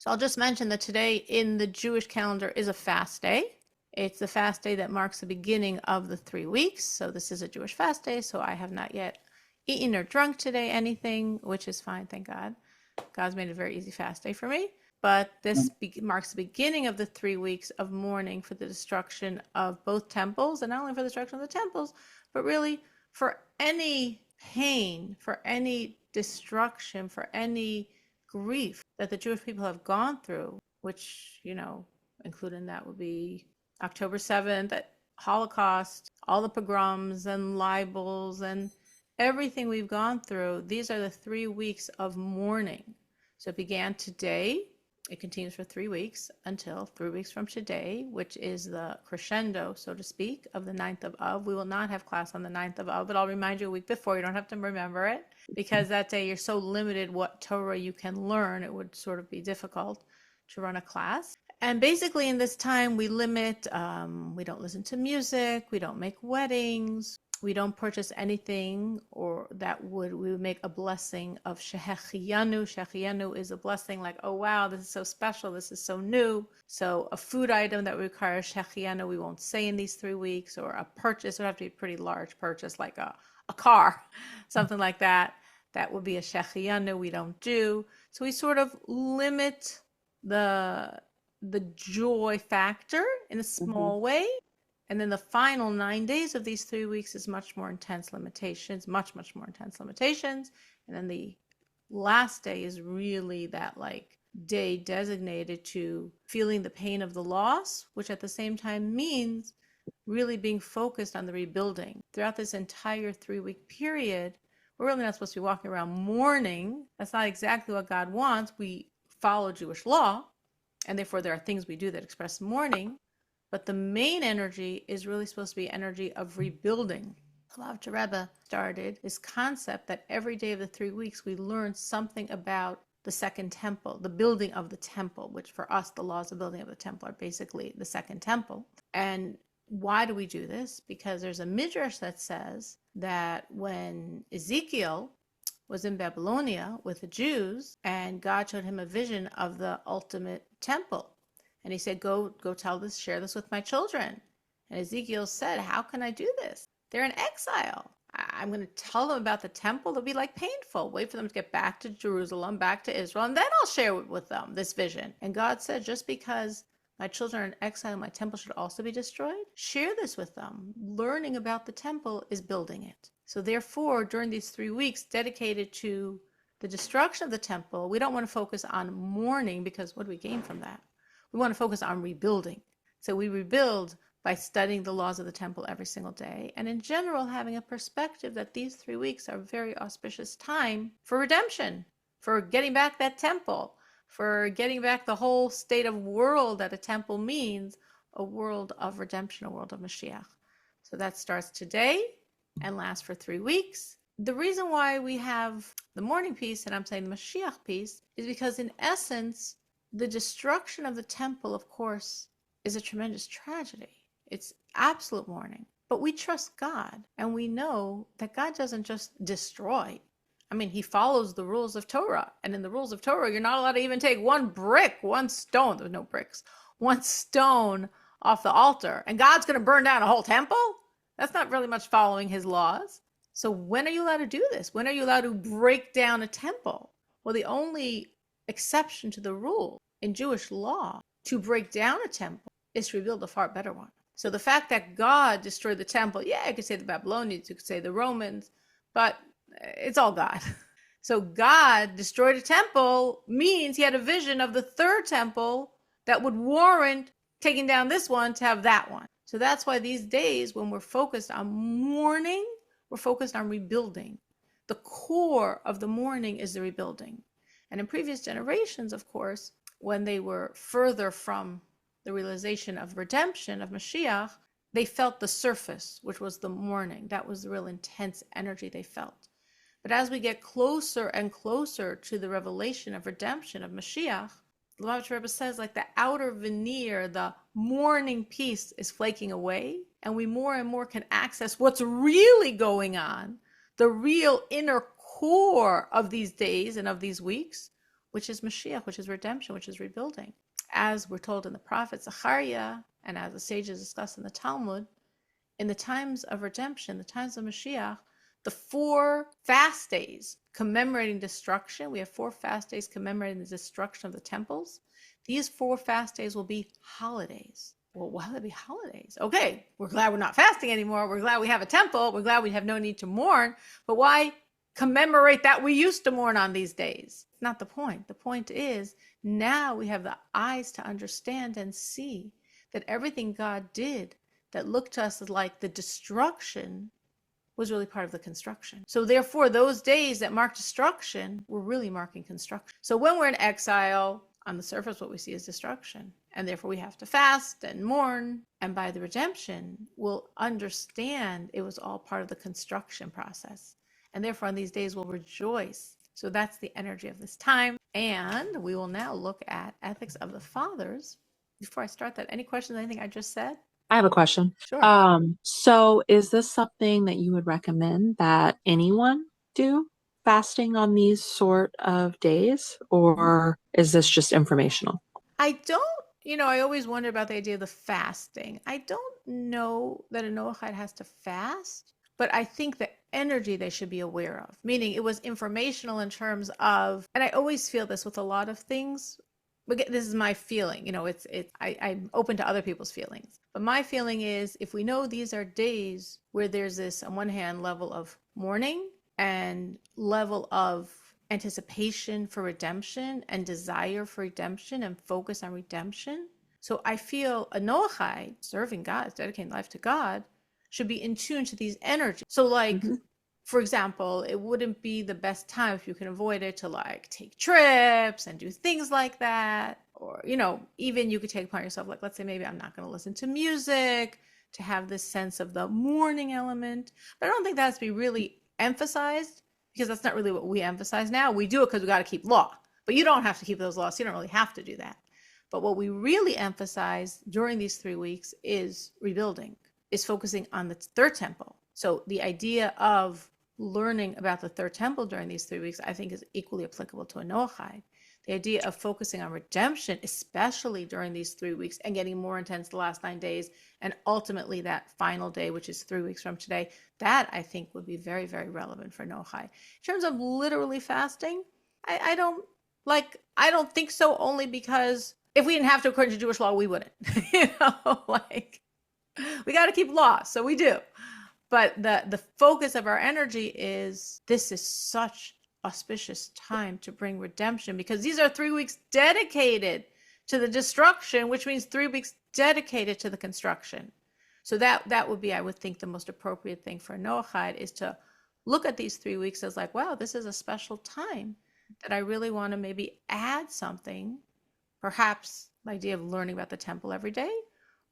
So I'll just mention that today in the Jewish calendar is a fast day. It's the fast day that marks the beginning of the 3 weeks. So this is a Jewish fast day. So I have not yet eaten or drunk today anything, which is fine, thank God. God's made a very easy fast day for me. But this marks the beginning of the 3 weeks of mourning for the destruction of both temples, and not only for the destruction of the temples, but really for any pain, for any destruction, for any grief that the Jewish people have gone through, which, including that would be October 7th, Holocaust, all the pogroms and libels and everything we've gone through. These are the 3 weeks of mourning. So it began today. It continues for 3 weeks until 3 weeks from today, which is the crescendo, so to speak, of the 9th of Av. We will not have class on the 9th of Av, but I'll remind you a week before. You don't have to remember it, because that day you're so limited what Torah you can learn. It would sort of be difficult to run a class. And basically in this time we limit, we don't listen to music, we don't make weddings, we don't purchase anything or we would make a blessing of Shehechianu. Shehechianu is a blessing like, oh wow, this is so special, this is so new. So a food item that requires Shehechianu we won't say in these 3 weeks, or a purchase, it would have to be a pretty large purchase like a car, something like that. That would be a Shehechianu we don't do. So we sort of limit the joy factor in a small way. And then the final 9 days of these 3 weeks is much more intense limitations, much more intense limitations. And then the last day is really that day designated to feeling the pain of the loss, which at the same time means really being focused on the rebuilding. Throughout this entire 3-week period, we're really not supposed to be walking around mourning. That's not exactly what God wants. We follow Jewish law, and therefore there are things we do that express mourning. But the main energy is really supposed to be energy of rebuilding. The Rebbe started this concept that every day of the 3 weeks we learn something about the second temple, the building of the temple, which for us the laws of building of the temple are basically the second temple. And why do we do this? Because there's a midrash that says that when Ezekiel was in Babylonia with the Jews, and God showed him a vision of the ultimate temple. And he said, go share this with my children. And Ezekiel said, how can I do this? They're in exile. I'm going to tell them about the temple. It'll be painful. Wait for them to get back to Jerusalem, back to Israel, and then I'll share with them this vision. And God said, just because my children are in exile, my temple should also be destroyed. Share this with them. Learning about the temple is building it. So therefore, during these 3 weeks dedicated to the destruction of the temple, we don't want to focus on mourning, because what do we gain from that? We want to focus on rebuilding. So we rebuild by studying the laws of the temple every single day, and in general having a perspective that these 3 weeks are a very auspicious time for redemption, for getting back that temple, for getting back the whole state of world that a temple means, a world of redemption, a world of Mashiach. So that starts today and lasts for 3 weeks. The reason why we have the mourning piece, and I'm saying the Mashiach piece, is because in essence, the destruction of the temple, of course, is a tremendous tragedy. It's absolute mourning. But we trust God, and we know that God doesn't just destroy. I mean, he follows the rules of Torah. And in the rules of Torah, you're not allowed to even take one stone. There's no bricks. One stone off the altar. And God's going to burn down a whole temple? That's not really much following his laws. So when are you allowed to do this? When are you allowed to break down a temple? Well, the only exception to the rule in Jewish law to break down a temple is to rebuild a far better one. So the fact that God destroyed the temple, yeah, you could say the Babylonians, you could say the Romans, but it's all God. So God destroyed a temple means he had a vision of the third temple that would warrant taking down this one to have that one. So that's why these days when we're focused on mourning, we're focused on rebuilding. The core of the mourning is the rebuilding. And in previous generations, of course, when they were further from the realization of redemption, of Mashiach, they felt the surface, which was the mourning. That was the real intense energy they felt. But as we get closer and closer to the revelation of redemption, of Mashiach, the Lubavitcher Rebbe says, the outer veneer, the mourning piece is flaking away, and we more and more can access what's really going on, the real inner core of these days and of these weeks, which is Mashiach, which is redemption, which is rebuilding. As we're told in the prophet Zechariah, and as the sages discuss in the Talmud, in the times of redemption, the times of Mashiach, the 4 fast days commemorating destruction, we have 4 fast days commemorating the destruction of the temples. These 4 fast days will be holidays. Well, why would it be holidays? Okay, we're glad we're not fasting anymore. We're glad we have a temple. We're glad we have no need to mourn. But why commemorate that we used to mourn on these days? It's not the point. The point is now we have the eyes to understand and see that everything God did that looked to us like the destruction was really part of the construction. So therefore, those days that mark destruction were really marking construction. So when we're in exile, on the surface, what we see is destruction. And therefore, we have to fast and mourn. And by the redemption, we'll understand it was all part of the construction process. And therefore, on these days, we'll rejoice. So that's the energy of this time. And we will now look at ethics of the fathers. Before I start that, any questions, anything I just said? I have a question. Sure. So is this something that you would recommend that anyone do, fasting on these sort of days, or is this just informational? I don't, I always wonder about the idea of the fasting. I don't know that a Noahide has to fast, but I think the energy they should be aware of, meaning it was informational in terms of, and I always feel this with a lot of things. But this is my feeling, I'm open to other people's feelings. But my feeling is if we know these are days where there's this, on one hand, level of mourning and level of anticipation for redemption and desire for redemption and focus on redemption. So I feel a Noahide serving God, dedicating life to God, should be in tune to these energies. So for example, it wouldn't be the best time if you can avoid it to take trips and do things like that. Or, even you could take upon yourself, let's say maybe I'm not going to listen to music, to have this sense of the mourning element. But I don't think that has to be really emphasized because that's not really what we emphasize now. We do it because we got to keep law. But you don't have to keep those laws. So you don't really have to do that. But what we really emphasize during these 3 weeks is rebuilding, is focusing on the 3rd temple. So the idea of learning about the 3rd temple during these 3 weeks, I think, is equally applicable to a Noahide. The idea of focusing on redemption, especially during these 3 weeks and getting more intense the last 9 days, and ultimately that final day, which is 3 weeks from today, that I think would be very, very relevant for Noahide. In terms of literally fasting, I don't think so, only because if we didn't have to according to Jewish law, we wouldn't. We got to keep law, so we do. But the focus of our energy is this is such auspicious time to bring redemption because these are 3 weeks dedicated to the destruction, which means 3 weeks dedicated to the construction. So that would be, I would think, the most appropriate thing for a Noahide is to look at these 3 weeks as wow, this is a special time that I really want to maybe add something, perhaps the idea of learning about the temple every day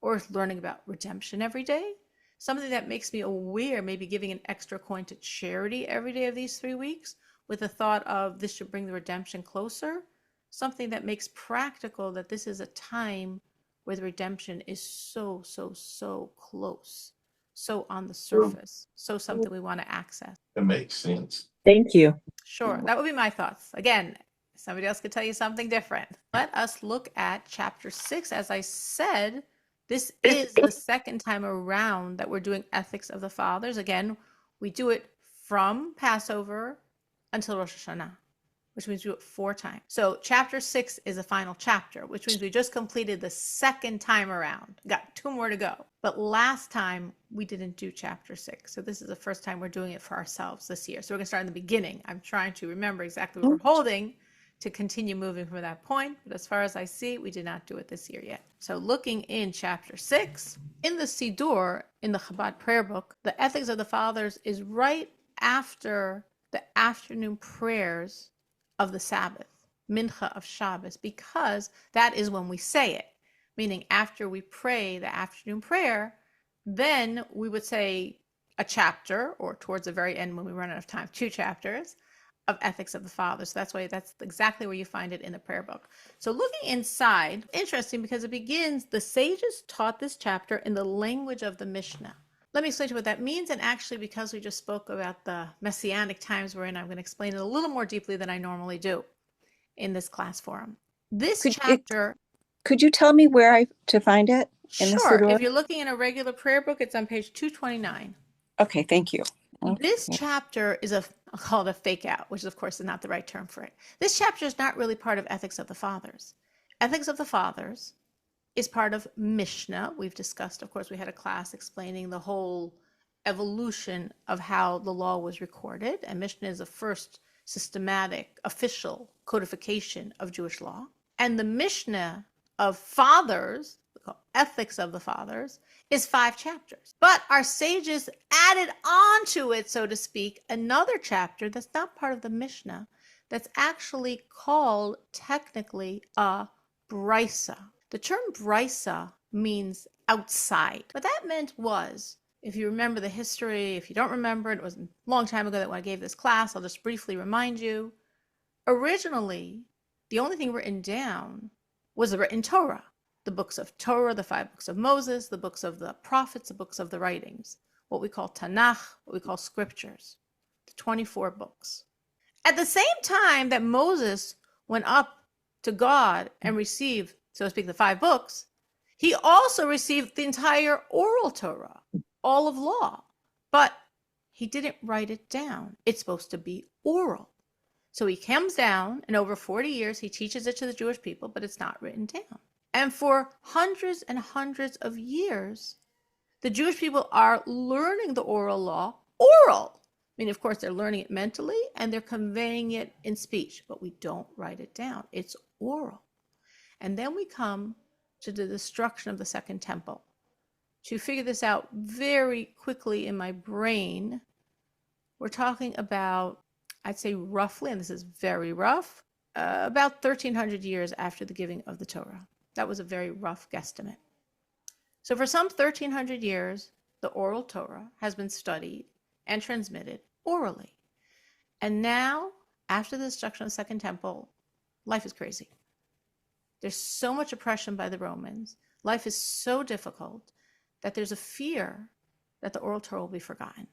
or learning about redemption every day. Something that makes me aware, maybe giving an extra coin to charity every day of these 3 weeks with the thought of this should bring the redemption closer. Something that makes practical that this is a time where the redemption is so, so, so close, so on the surface, so something we want to access. That makes sense. Thank you. Sure, that would be my thoughts. Again, somebody else could tell you something different. Let us look at chapter 6. As I said, this is the second time around that we're doing ethics of the fathers. Again, we do it from Passover until Rosh Hashanah, which means we do it 4 times. So chapter 6 is the final chapter, which means we just completed the second time around. Got 2 more to go. But last time we didn't do chapter 6. So this is the first time we're doing it for ourselves this year. So we're going to start in the beginning. I'm trying to remember exactly what we're holding to continue moving from that point. But as far as I see, we did not do it this year yet. So looking in chapter 6, in the Siddur, in the Chabad prayer book, the Ethics of the Fathers is right after the afternoon prayers of the Sabbath, Mincha of Shabbos, because that is when we say it. Meaning after we pray the afternoon prayer, then we would say a chapter, or towards the very end when we run out of time, 2 chapters of Ethics of the Fathers. So that's exactly where you find it in the prayer book. So looking inside, interesting because it begins, the sages taught this chapter in the language of the Mishnah. Let me explain to you what that means. And actually, because we just spoke about the messianic times we're in, I'm going to explain it a little more deeply than I normally do. in this class forum. This Could it, chapter, could you tell me where to find it in the sure, Siddur? if you're looking in a regular prayer book, it's on page 229. Okay, thank you. This Okay. chapter is I'll call it a fake out, which of course is not the right term for it. This chapter is not really part of Ethics of the Fathers. Ethics of the Fathers is part of Mishnah. We've discussed, of course, we had a class explaining the whole evolution of how the law was recorded. And Mishnah is the first systematic, official codification of Jewish law. And the Mishnah of Fathers, Ethics of the Fathers, is 5 chapters. But our sages added on to it, so to speak, another chapter that's not part of the Mishnah, that's actually called technically a brisa. The term brisa means outside. What that meant was, if you remember the history, if you don't remember, it was a long time ago that when I gave this class, I'll just briefly remind you. Originally, the only thing written down was the written Torah. The books of Torah, the 5 books of Moses, the books of the prophets, the books of the writings, what we call Tanakh, what we call scriptures, the 24 books. At the same time that Moses went up to God and received, so to speak, the 5 books, he also received the entire oral Torah, all of law, but he didn't write it down. It's supposed to be oral. So he comes down, and over 40 years, he teaches it to the Jewish people, but it's not written down. And for hundreds and hundreds of years, the Jewish people are learning the oral law oral. I mean, of course, they're learning it mentally and they're conveying it in speech, but we don't write it down. It's oral. And then we come to the destruction of the Second Temple. To figure this out very quickly in my brain, we're talking about, I'd say roughly, and this is very rough, about 1,300 years after the giving of the Torah. That was a very rough guesstimate. So for some 1,300 years, the oral Torah has been studied and transmitted orally. And now, after the destruction of the Second Temple, life is crazy. There's so much oppression by the Romans. Life is so difficult that there's a fear that the oral Torah will be forgotten.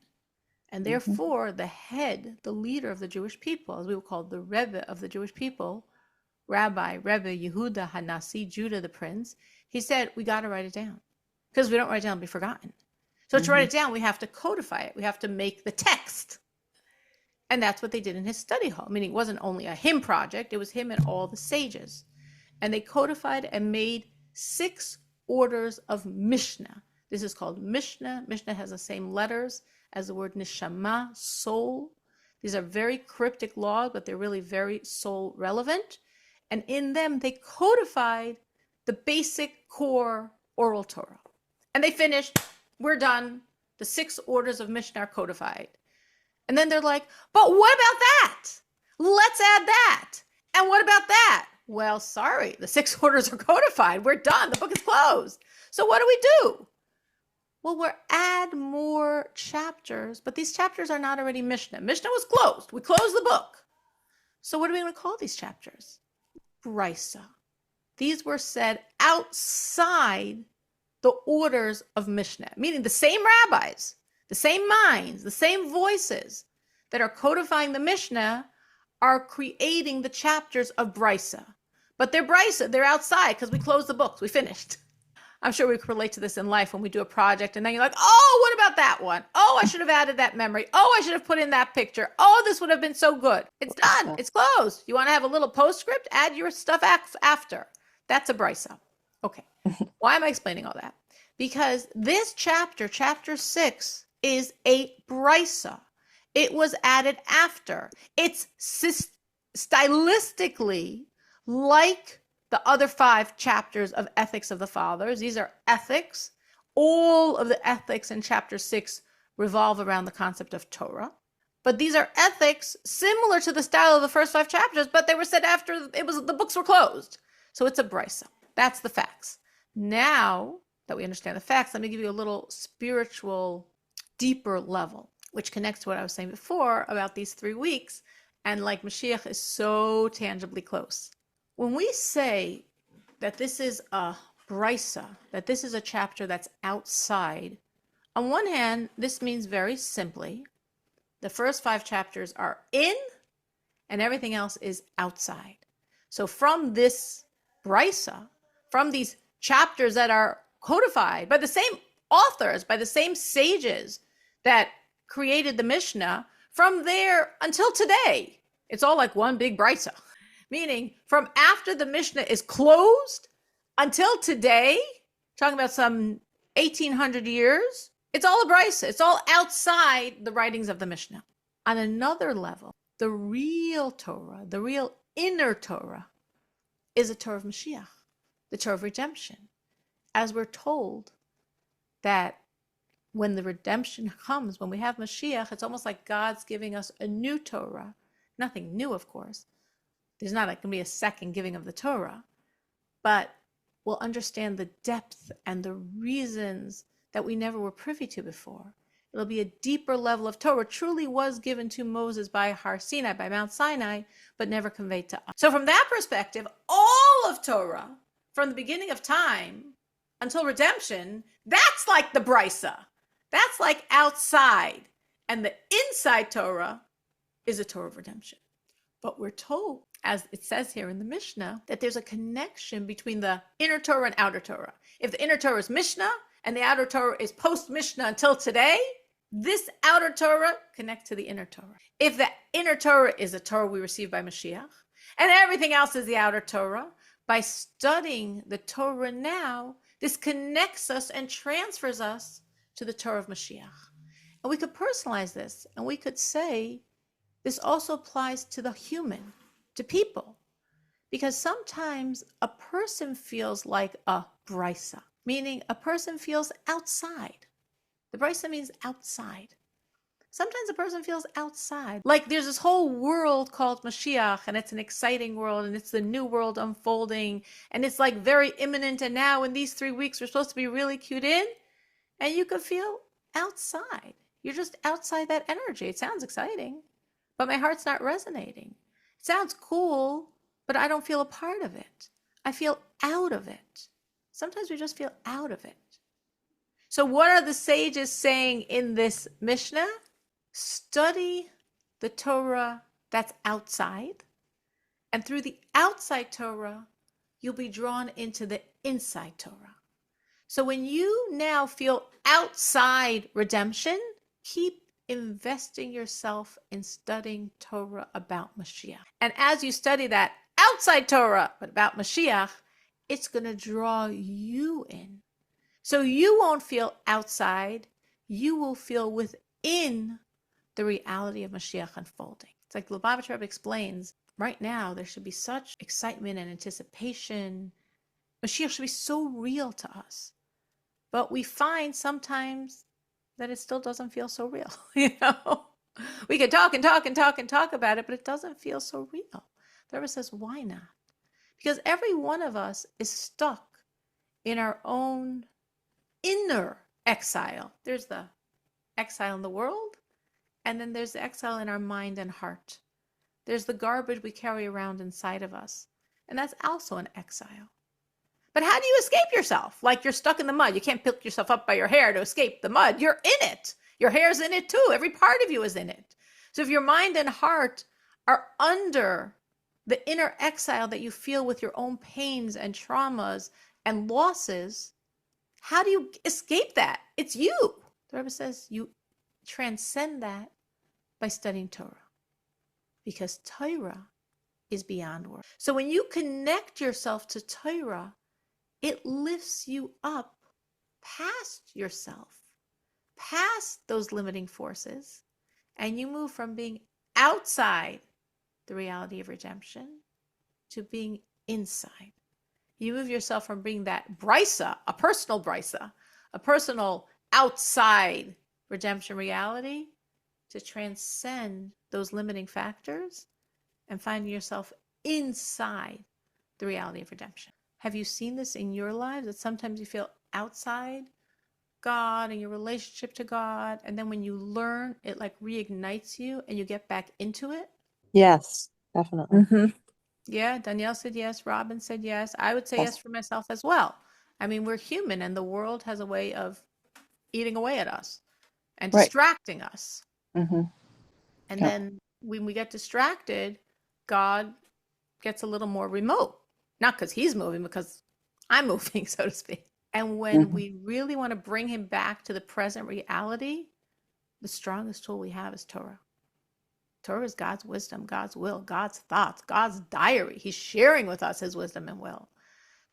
And therefore, the head, the leader of the Jewish people, as we will call the Rebbe of the Jewish people, Rebbe Yehuda Hanasi, Judah the prince, he said, we got to write it down. Because if we don't write it down, it'll be forgotten. So to write it down, we have to codify it. We have to make the text. And that's what they did in his study hall. Meaning it wasn't only a him project, it was him and all the sages. And they codified and made 6 orders of Mishnah. This is called Mishnah. Mishnah has the same letters as the word neshama, soul. These are very cryptic laws, but they're really very soul relevant. And in them, they codified the basic core oral Torah. And they finished, we're done. The 6 orders of Mishnah are codified. And then they're like, but what about that? Let's add that. And what about that? Well, sorry, the 6 orders are codified. We're done. The book is closed. So what do? Well, we'll add more chapters, but these chapters are not already Mishnah. Mishnah was closed. We closed the book. So what are we going to call these chapters? Brisa. These were said outside the orders of Mishnah, meaning the same rabbis, the same minds, the same voices that are codifying the Mishnah are creating the chapters of Brisa. But they're Brisa, they're outside because we closed the books, we finished. I'm sure we can relate to this in life when we do a project and then you're like, oh, what about that one? Oh, I should have added that memory. Oh, I should have put in that picture. Oh, this would have been so good. It's done. It's closed. You want to have a little postscript? Add your stuff after. That's a brisa. Okay. Why am I explaining all that? Because this chapter, chapter 6, is a brisa. It was added after. It's stylistically like the other 5 chapters of Ethics of the Fathers. These are ethics. All of the ethics in chapter 6 revolve around the concept of Torah. But these are ethics similar to the style of the first 5 chapters, but they were said after the books were closed. So it's a brisa. That's the facts. Now that we understand the facts, let me give you a little spiritual, deeper level, which connects to what I was saying before about these 3 weeks. And like Mashiach is so tangibly close. When we say that this is a brisa, that this is a chapter that's outside, on one hand, this means very simply, the first 5 chapters are in and everything else is outside. So from this brisa, from these chapters that are codified by the same authors, by the same sages that created the Mishnah, from there until today, it's all like one big brisa. Meaning from after the Mishnah is closed until today, talking about some 1800 years, it's all a brisa. It's all outside the writings of the Mishnah. On another level, the real Torah, the real inner Torah, is a Torah of Mashiach, the Torah of redemption. As we're told that when the redemption comes, when we have Mashiach, it's almost like God's giving us a new Torah. Nothing new, of course. There's not going to be a second giving of the Torah, but we'll understand the depth and the reasons that we never were privy to before. It'll be a deeper level of Torah, truly was given to Moses by Har Sinai, by Mount Sinai, but never conveyed to us. So from that perspective, all of Torah, from the beginning of time until redemption, that's like the brisa. That's like outside. And the inside Torah is a Torah of redemption. But we're told, as it says here in the Mishnah, that there's a connection between the inner Torah and outer Torah. If the inner Torah is Mishnah and the outer Torah is post-Mishnah until today, this outer Torah connects to the inner Torah. If the inner Torah is a Torah we receive by Mashiach, and everything else is the outer Torah, by studying the Torah now, this connects us and transfers us to the Torah of Mashiach. And we could personalize this, and we could say, this also applies to the human, to people, because sometimes a person feels like a brisa, meaning a person feels outside. The brisa means outside. Sometimes a person feels outside. Like there's this whole world called Mashiach, and it's an exciting world, and it's the new world unfolding, and it's like very imminent, and now in these 3 weeks we're supposed to be really cued in, and you could feel outside. You're just outside that energy. It sounds exciting, but my heart's not resonating. It sounds cool, but I don't feel a part of it. I feel out of it. Sometimes we just feel out of it. So what are the sages saying in this Mishnah? Study the Torah that's outside, and through the outside Torah, you'll be drawn into the inside Torah. So when you now feel outside redemption, keep investing yourself in studying Torah about Mashiach. And as you study that outside Torah, but about Mashiach, it's going to draw you in. So you won't feel outside, you will feel within the reality of Mashiach unfolding. It's like the Lubavitch Rebbe explains, right now there should be such excitement and anticipation. Mashiach should be so real to us. But we find sometimes that it still doesn't feel so real. We can talk and talk and talk and talk about it, but it doesn't feel so real. The Rebbe says, why not? Because every one of us is stuck in our own inner exile. There's the exile in the world, and then there's the exile in our mind and heart. There's the garbage we carry around inside of us, and that's also an exile. But how do you escape yourself? Like you're stuck in the mud. You can't pick yourself up by your hair to escape the mud. You're in it. Your hair's in it too. Every part of you is in it. So if your mind and heart are under the inner exile that you feel with your own pains and traumas and losses, how do you escape that? It's you. The Rebbe says you transcend that by studying Torah, because Torah is beyond words. So when you connect yourself to Torah, it lifts you up past yourself, past those limiting forces, and you move from being outside the reality of redemption to being inside. You move yourself from being that brisa, a personal outside redemption reality, to transcend those limiting factors and finding yourself inside the reality of redemption. Have you seen this in your lives, that sometimes you feel outside God and your relationship to God, and then when you learn, it like reignites you and you get back into it? Yes, definitely. Mm-hmm. Yeah, Danielle said yes. Robin said yes. I would say yes for myself as well. I mean, we're human, and the world has a way of eating away at us and Right. distracting us. Mm-hmm. And Yeah. then when we get distracted, God gets a little more remote. Not because he's moving, because I'm moving, so to speak. And when Mm-hmm. we really want to bring him back to the present reality, the strongest tool we have is Torah. Torah is God's wisdom, God's will, God's thoughts, God's diary. He's sharing with us his wisdom and will.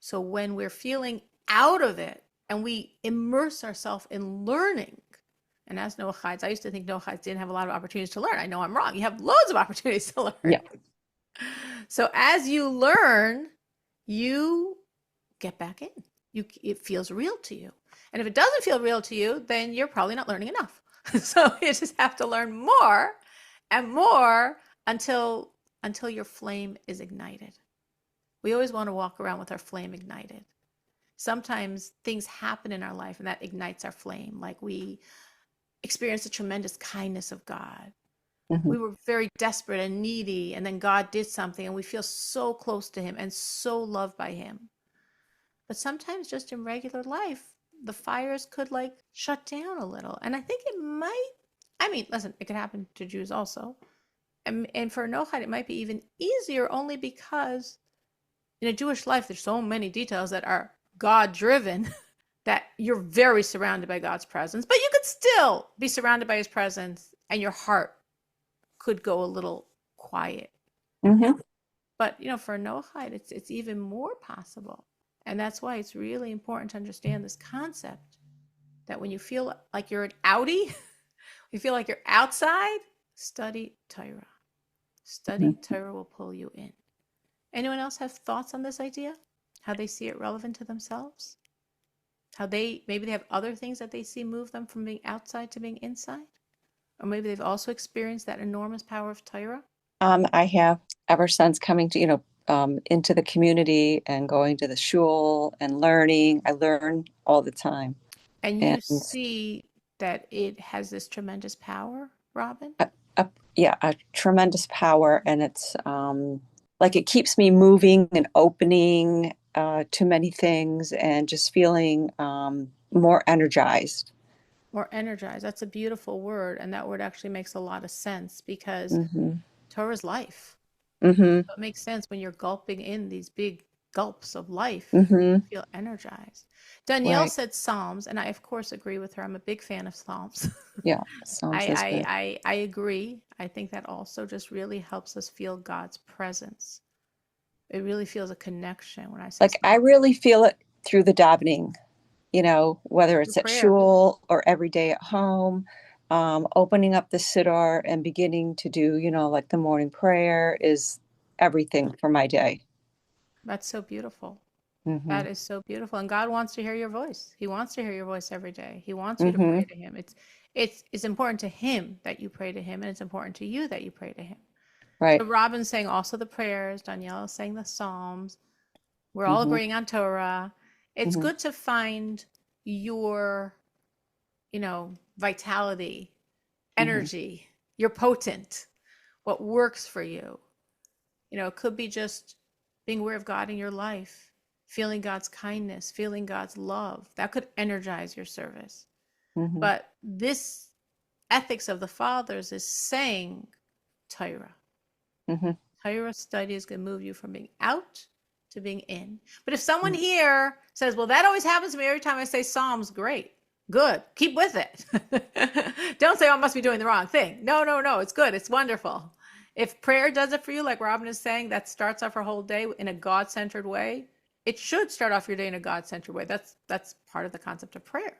So when we're feeling out of it and we immerse ourselves in learning, and as Noahides, I used to think Noahides didn't have a lot of opportunities to learn. I know I'm wrong. You have loads of opportunities to learn. Yeah. So as you learn, you get back in. It feels real to you. And if it doesn't feel real to you, then you're probably not learning enough. So you just have to learn more and more until your flame is ignited. We always want to walk around with our flame ignited. Sometimes things happen in our life and that ignites our flame. Like we experience the tremendous kindness of God. Mm-hmm. We were very desperate and needy, and then God did something and we feel so close to him and so loved by him. But sometimes just in regular life, the fires could like shut down a little. And I think it might, listen, it could happen to Jews also. And for Noahide, it might be even easier only because in a Jewish life, there's so many details that are God driven that you're very surrounded by God's presence, but you could still be surrounded by his presence and your heart could go a little quiet. Mm-hmm. But, for Noahide, it's even more possible. And that's why it's really important to understand this concept that when you feel like you're an outie, you feel like you're outside, study Torah. Study Torah will pull you in. Anyone else have thoughts on this idea? How they see it relevant to themselves? How maybe they have other things that they see move them from being outside to being inside? Or maybe they've also experienced that enormous power of Torah? I have, ever since coming to, into the community and going to the shul and learning. I learn all the time. And you see that it has this tremendous power, Robin? A tremendous power. And it's like it keeps me moving and opening to many things and just feeling more energized. More energized. That's a beautiful word. And that word actually makes a lot of sense because Torah is life. Mm-hmm. So it makes sense when you're gulping in these big gulps of life, Mm-hmm. you feel energized. Danielle Right. said Psalms, and I, of course, agree with her. I'm a big fan of Psalms. Yeah, Psalms is good. I agree. I think that also just really helps us feel God's presence. It really feels a connection when I say Like I really feel it through the davening, whether it's at prayer. shul or every day at home, opening up the siddur and beginning to do, like the morning prayer is everything for my day. That's so beautiful. Mm-hmm. That is so beautiful. And God wants to hear your voice. He wants to hear your voice every day. He wants you to pray to him. It's important to him that you pray to him, and it's important to you that you pray to him. Right. So Robin's saying also the prayers. Danielle is saying the Psalms. We're all agreeing on Torah. It's good to find your, vitality, energy. You're potent. What works for you. It could be just being aware of God in your life, feeling God's kindness, feeling God's love. That could energize your service. But this ethics of the fathers is saying Torah. Torah study is going to move you from being out to being in. But if someone here says, well, that always happens to me every time I say Psalms, great, good, keep with it. Don't say, oh, I must be doing the wrong thing. No, it's good. It's wonderful. If prayer does it for you, like Robin is saying, that starts off our whole day in a God-centered way, it should start off your day in a God-centered way. That's part of the concept of prayer.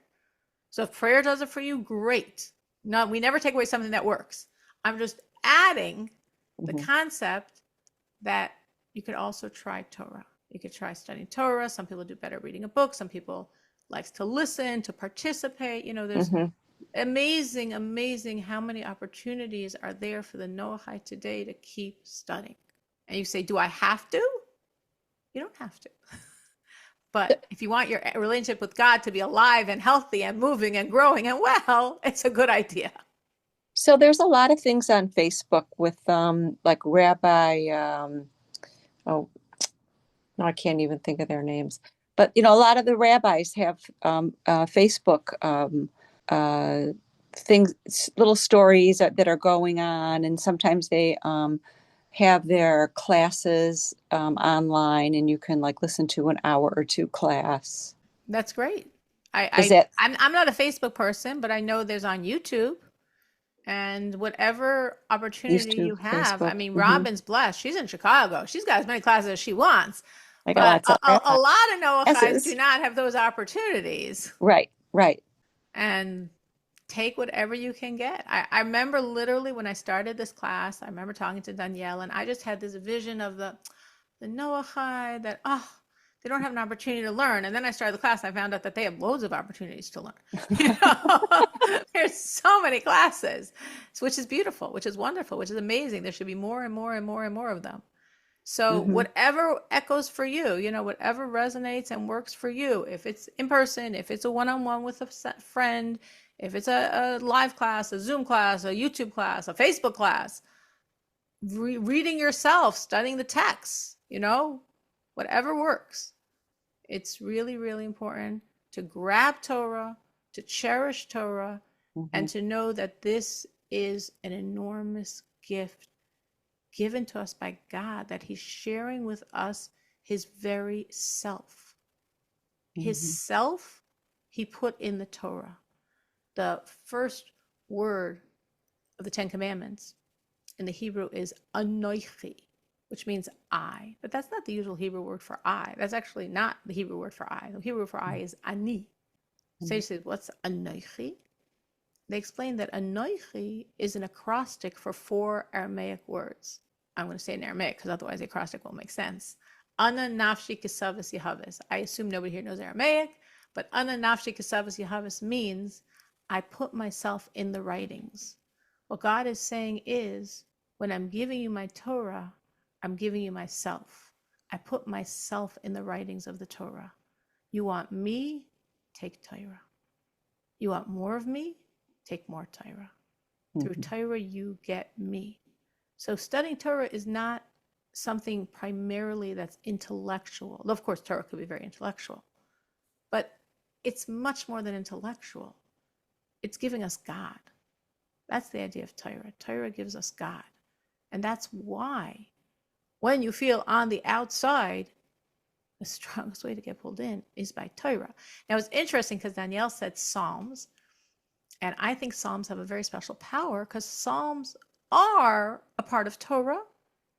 So if prayer does it for you, great. No, we never take away something that works. I'm just adding the concept that you could also try Torah. You could try studying Torah. Some people do better reading a book. Some people likes to listen, to participate. There's amazing how many opportunities are there for the Noahide today to keep studying. And you say, do I have to? You don't have to. But if you want your relationship with God to be alive and healthy and moving and growing and well, it's a good idea. So there's a lot of things on Facebook with like Rabbi, oh, no, I can't even think of their names. But, a lot of the rabbis have Facebook things, little stories that are going on. And sometimes they have their classes online, and you can like listen to an hour or two class. That's great. Is that I'm not a Facebook person, but I know there's on YouTube and whatever opportunity YouTube, you have. I Facebook? mean, Hmm. Robin's blessed. She's in Chicago. She's got as many classes as she wants. I got But lots of a lot of Noahides do classes. not have those opportunities. Right, right. And take whatever you can get. I remember literally when I started this class, I remember talking to Danielle, and I just had this vision of the Noahide that, oh, they don't have an opportunity to learn. And then I started the class, and I found out that they have loads of opportunities to learn. You know, there's so many classes, which is beautiful, which is wonderful, which is amazing. There should be more and more and more and more of them. So Hmm. whatever echoes for you, you know, whatever resonates and works for you, if it's in person, if it's a one-on-one with a friend, if it's a live class, a Zoom class, a YouTube class, a Facebook class, reading yourself, studying the text, you know, whatever works. It's really, really important to grab Torah, to cherish Torah, Hmm. and to know that this is an enormous gift given to us by God, that he's sharing with us his very self. His Hmm. self he put in the Torah. The first word of the Ten Commandments in the Hebrew is anochi, which means I. But that's not the usual Hebrew word for I. That's actually not the Hebrew word for I. The Hebrew for I is ani. So you say, what's anochi? They explain that anochi is an acrostic for 4 Aramaic words. I'm going to say in Aramaic because otherwise the acrostic won't make sense. Ana nafshi kesavas yahavis. I assume nobody here knows Aramaic, but ana nafshi kesavas yahavis means I put myself in the writings. What God is saying is, when I'm giving you my Torah, I'm giving you myself. I put myself in the writings of the Torah. You want me? Take Torah. You want more of me? Take more Torah. Through Torah, you get me. So studying Torah is not something primarily that's intellectual. Of course, Torah could be very intellectual, but it's much more than intellectual. It's giving us God. That's the idea of Torah. Torah gives us God. And that's why when you feel on the outside, the strongest way to get pulled in is by Torah. Now, it's interesting because Danielle said Psalms, and I think Psalms have a very special power because Psalms are a part of Torah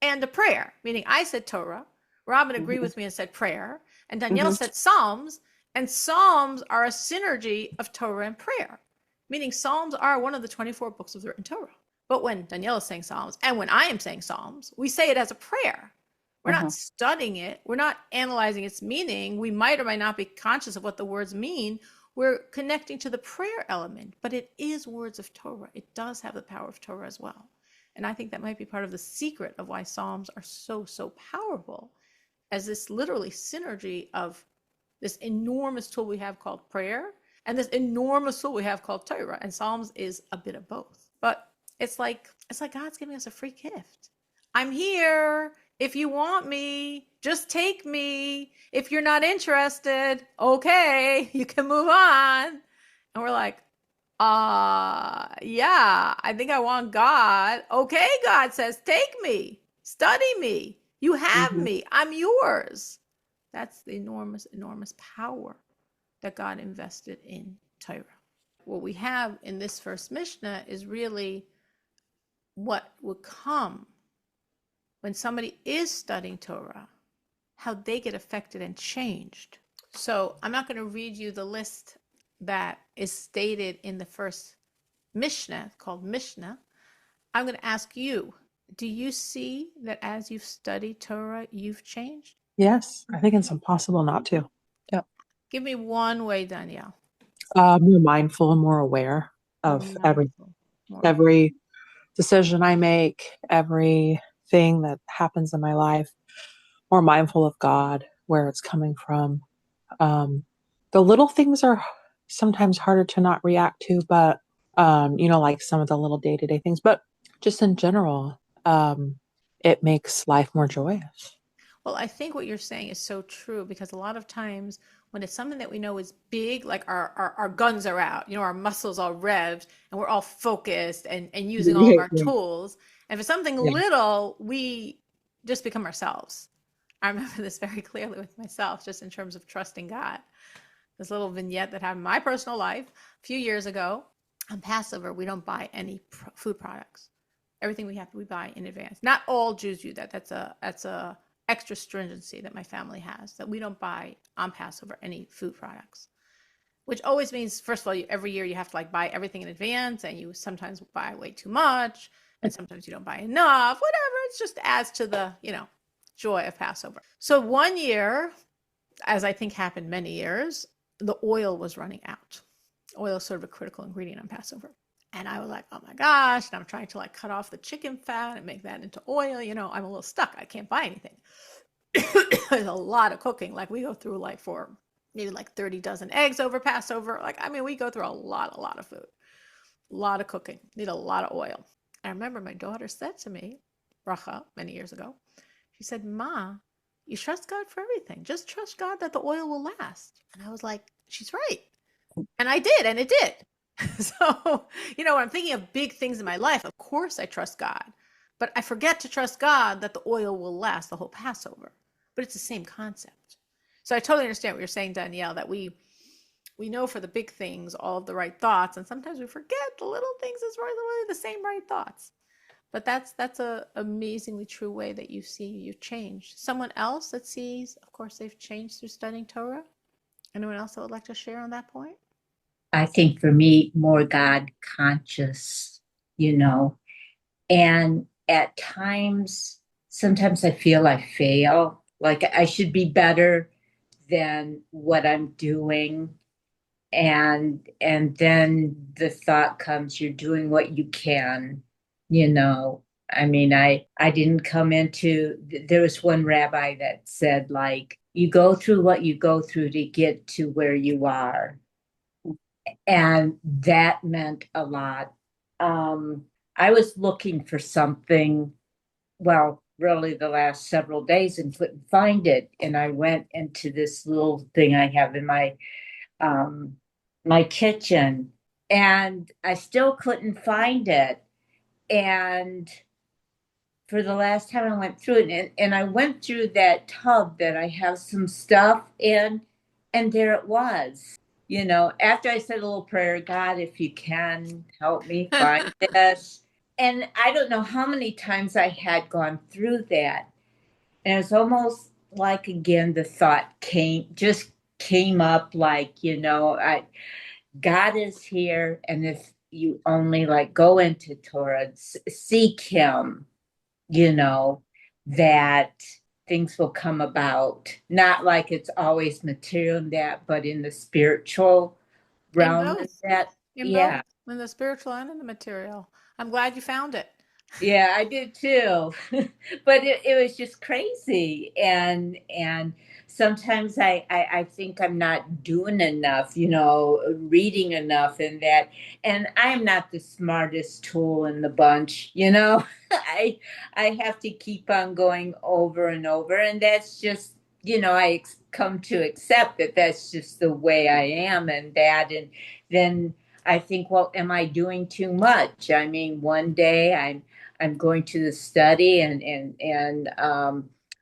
and a prayer, meaning I said Torah, Robin agreed with me and said prayer, and Danielle said Psalms, and Psalms are a synergy of Torah and prayer, meaning Psalms are one of the 24 books of the written Torah. But when Danielle is saying Psalms and when I am saying Psalms, we say it as a prayer. We're not studying it. We're not analyzing its meaning. We might or might not be conscious of what the words mean. We're connecting to the prayer element, but it is words of Torah. It does have the power of Torah as well. And I think that might be part of the secret of why Psalms are so, so powerful, as this literally synergy of this enormous tool we have called prayer and this enormous tool we have called Torah. And Psalms is a bit of both. But it's like God's giving us a free gift. I'm here. If you want me, just take me. If you're not interested, okay, you can move on. And we're like, yeah, I think I want God. Okay, God says, take me, study me. You have me. I'm yours. That's the enormous, enormous power that God invested in Torah. What we have in this first Mishnah is really what would come when somebody is studying Torah, how they get affected and changed. So I'm not going to read you the list that is stated in the first Mishnah called Mishnah. I'm going to ask you, do you see that as you've studied Torah, you've changed? Yes, I think it's impossible not to. Yep. Give me one way, Danielle. More mindful and more aware of every decision I make, everything that happens in my life, more mindful of God, where it's coming from. The little things are sometimes harder to not react to, but, like some of the little day-to-day things, but just in general, it makes life more joyous. Well, I think what you're saying is so true because a lot of times when it's something that we know is big, like our guns are out, our muscles all revved and we're all focused and using all of our tools. And for something Yeah. little, we just become ourselves. I remember this very clearly with myself, just in terms of trusting God. This little vignette that happened in my personal life a few years ago. On Passover, we don't buy any food products. Everything we buy in advance. Not all Jews do that. That's a extra stringency that my family has, that we don't buy on Passover any food products. Which always means, first of all, every year you have to like buy everything in advance, and you sometimes buy way too much, and sometimes you don't buy enough, whatever. It just adds to the, joy of Passover. So one year, as I think happened many years, the oil was running out. Oil is sort of a critical ingredient on Passover. And I was like, oh my gosh, and I'm trying to like cut off the chicken fat and make that into oil. I'm a little stuck. I can't buy anything. There's a lot of cooking. Like we go through like for maybe like 30 dozen eggs over Passover. We go through a lot of food, a lot of cooking, need a lot of oil. I remember my daughter said to me, Racha, many years ago, she said, Ma, you trust God for everything. Just trust God that the oil will last. And I was like, she's right. And I did, and it did. So, when I'm thinking of big things in my life, of course I trust God. But I forget to trust God that the oil will last the whole Passover. But it's the same concept. So I totally understand what you're saying, Danielle, that we know for the big things all of the right thoughts, and sometimes we forget the little things is really the same right thoughts. But that's a amazingly true way that you've changed. Someone else that sees, of course, they've changed through studying Torah. Anyone else that would like to share on that point? I think for me, more God conscious, and at times, sometimes I feel I fail, like I should be better than what I'm doing. And then the thought comes, you're doing what you can, I didn't come into, there was one rabbi that said, like, you go through what you go through to get to where you are. And that meant a lot. I was looking for something, well, really the last several days, and couldn't find it. And I went into this little thing I have in my kitchen, and I still couldn't find it. And for the last time I went through it, and I went through that tub that I have some stuff in, and there it was. After I said a little prayer, God, if you can help me find this. And I don't know how many times I had gone through that. And it's almost like, again, the thought came up like, God is here. And if you only like go into Torah, seek him, that things will come about. Not like it's always material in that, but in the spiritual realm. In both. That, in yeah. both, in the spiritual and in the material. I'm glad you found it. Yeah, I did too. But it was just crazy. And sometimes I think I'm not doing enough, reading enough and that. And I'm not the smartest tool in the bunch, I have to keep on going over and over. And that's just, I come to accept that that's just the way I am, and then I think, well, am I doing too much? I mean, one day I'm going to the study, and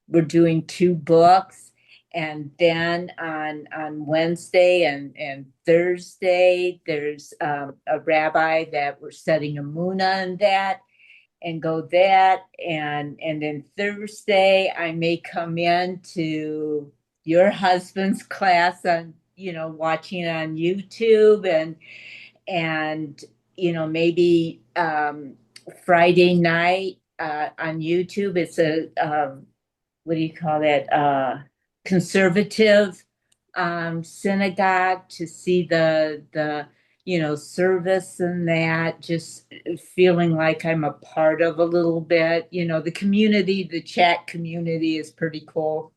we're doing 2 books, and then on Wednesday and Thursday there's a rabbi that we're studying Emunah and that, and go that, and then Thursday I may come in to your husband's class on watching on YouTube, and maybe Friday night on YouTube. It's a what do you call that? Conservative synagogue, to see the service, and that, just feeling like I'm a part of a little bit. The community, the chat community is pretty cool.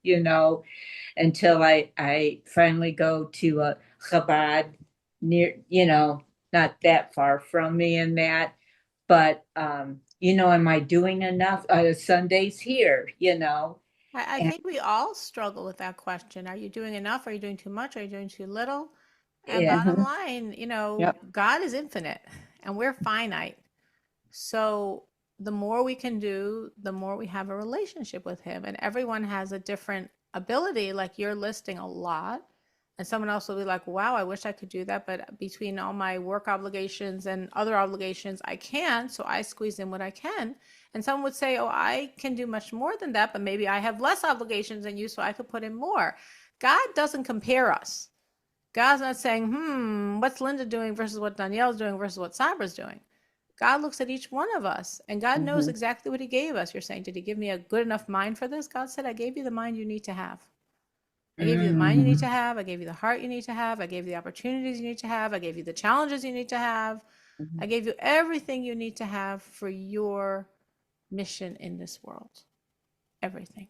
Until I finally go to a Chabad near, not that far from me in that. But, am I doing enough? Sundays here, I and think we all struggle with that question. Are you doing enough? Are you doing too much? Are you doing too little? And yeah, bottom line, Yep. God is infinite and we're finite. So the more we can do, the more we have a relationship with him. And everyone has a different ability. Like you're listing a lot, and someone else will be like, wow, I wish I could do that. But between all my work obligations and other obligations, I can't. So I squeeze in what I can. And someone would say, oh, I can do much more than that, but maybe I have less obligations than you, so I could put in more. God doesn't compare us. God's not saying, what's Linda doing versus what Danielle's doing versus what Sabra's doing. God looks at each one of us, and God knows exactly what he gave us. You're saying, did he give me a good enough mind for this? God said, I gave you the mind you need to have. I gave you the mind you need to have. I gave you the heart you need to have. I gave you the opportunities you need to have. I gave you the challenges you need to have. I gave you everything you need to have for your mission in this world. Everything.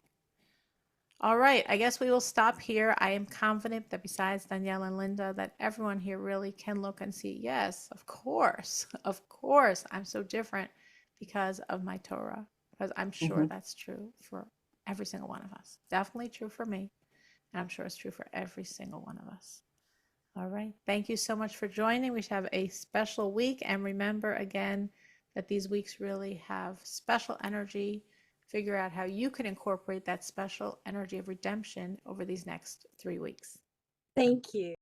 All right, I guess we will stop here. I am confident that besides Danielle and Linda, that everyone here really can look and see, yes, of course, I'm so different because of my Torah, because I'm sure that's true for every single one of us. Definitely true for me, and I'm sure it's true for every single one of us. All right, thank you so much for joining. We should have a special week, and remember again that these weeks really have special energy. Figure out how you can incorporate that special energy of redemption over these next 3 weeks. Thank you.